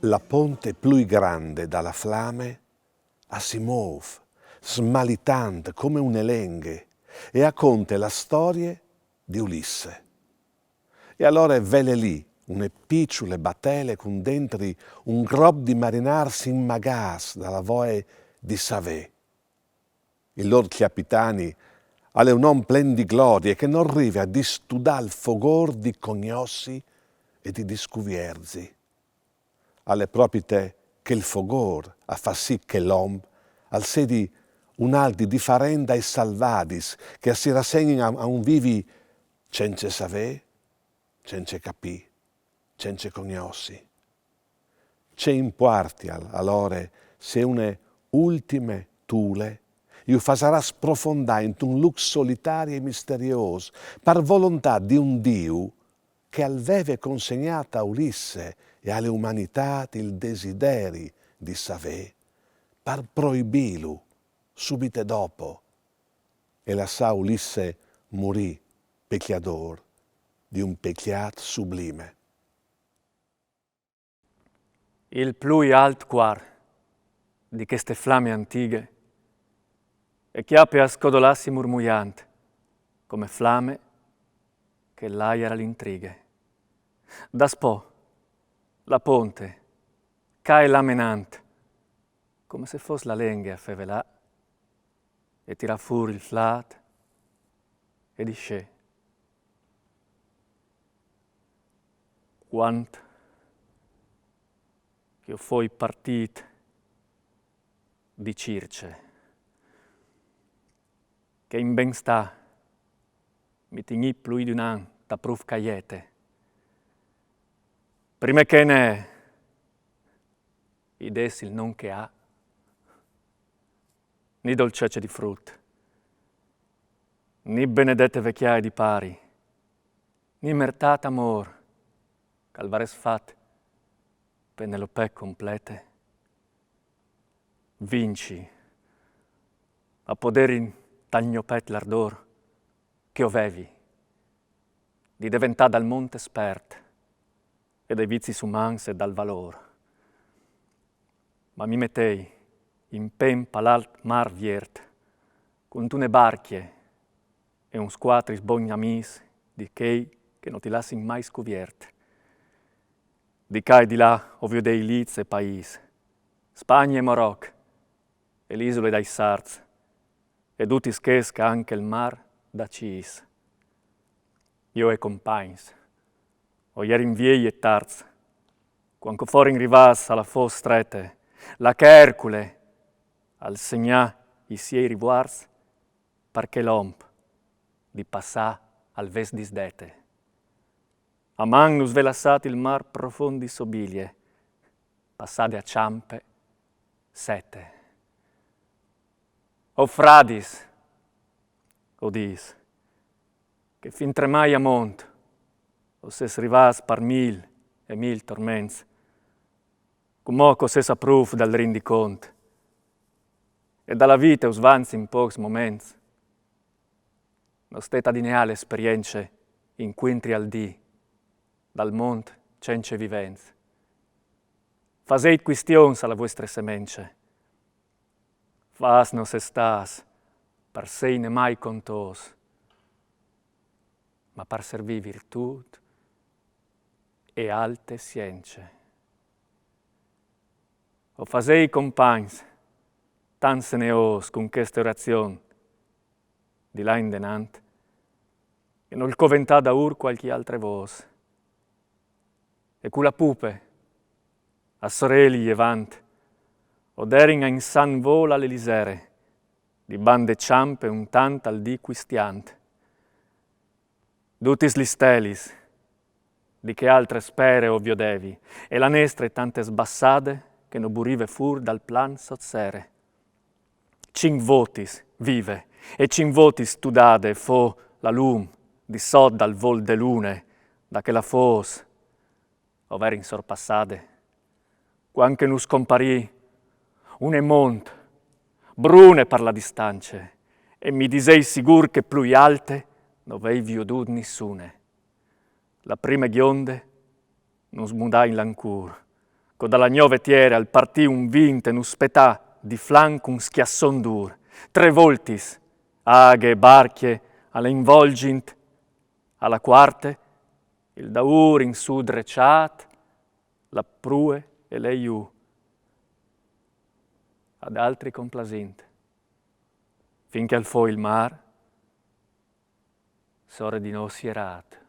La ponte più grande dalla flame si muove, smalitante come un'elenghe, e racconta la storia di Ulisse. E allora vele lì une piccole battele con dentro un grob di marinars in magas dalla voce di Savé. Il loro capitani alle un uomo plen di gloria che non arriva a distudare il fogor di cognossi e di discuvierzi. Alle proprie che il fogor a fa sì che l'uomo al sedi un aldi differente ai salvadis che si rassegnano a un vivi senza sapere, senza capire, senza cognossi. C'è in quarti allora se une ultime tule io farà sprofondare in un lux solitario e misterioso per volontà di un Dio che aveva consegnato a Ulisse e alle umanità il desideri di sapere per proibirlo subito dopo e lasciò Ulisse morì pecchiador di un pecchiato sublime. Il più alto cuor di queste flamme antiche e chiappe a scodolassi murmugliante come flamme che l'aia l'intrighe. Da spo, la ponte, cae lamenante come se fosse la lengua a fevelà e tira fuori il flat e disce quanto che io fui partito di Circe che in ben sta mi tigni più di un anno da proof caiete prima che ne idessi il non che ha ni dolcezze di frutta ni benedette vecchiaie di pari ni mertata amor calvares fat Penelope complete vinci a poter in tagnopet l'ardor che ovevi di diventare dal monte spert e dai vizi umans e dal valor. Ma mi mettei in pempa l'alt mar viert con tune barchie e un squatris bognamis di chei che non ti lassin mai scoviert. Di ca e di là ovvio dei Liz e Pais, Spagna e Marocco e l'isole dai Sarz ed utis chesca anche il mar da Cis. Io e compagns, o ieri in viei e tarz, quanco fuori in rivas alla fos strete, la che Ercule al segnà i siei rivuars, perché l'omp di passà al ves disdete. A Magnus velassati il mar profondi sobilie, passate a ciampe, sete. O fradis, o dis, che fin tremai a mont, o ses rivas par mil e mil torments, cum ses appruf dal rindicont, e dalla vita us vanzi in pocs moments, no steta dineale esperienze inquintri al dì, dal mont cence vivenz. Faseit quistions alla vostre semence. Fas nos estas, per seine mai contos, ma per servi virtut e alte science. O fasei compagns, tan seneos con questa orazione, di là in denant, che non coventà da ur qualche altre vos. E cu la pupe, a sorelli jevant, odering in san vola l'Elisere, di bande ciampe un tant al di quistiant. Dutis listelis, di che altre spere ovvio devi, e la nestre tante sbassade che no burive fur dal plan sozzere. Cin votis vive, e cin votis studade fo la lum di sod dal vol de lune, da che la fos, over in sorpassade, quanche nu scomparì un mont, brune per la distanze, e mi disei sigur che più alte non vei viodud nissune. La prima ghionde non smudai in l'ancur, co dalla gnove tiere al partì un vinte, un spetà, di flanco un schiasson dur, 3 voltis, aghe e barchie, alle involgint, alla quarte, il daur in su drecciat, la prue e le iù, ad altri complasint, finché al fo il mar, sore di no sierat.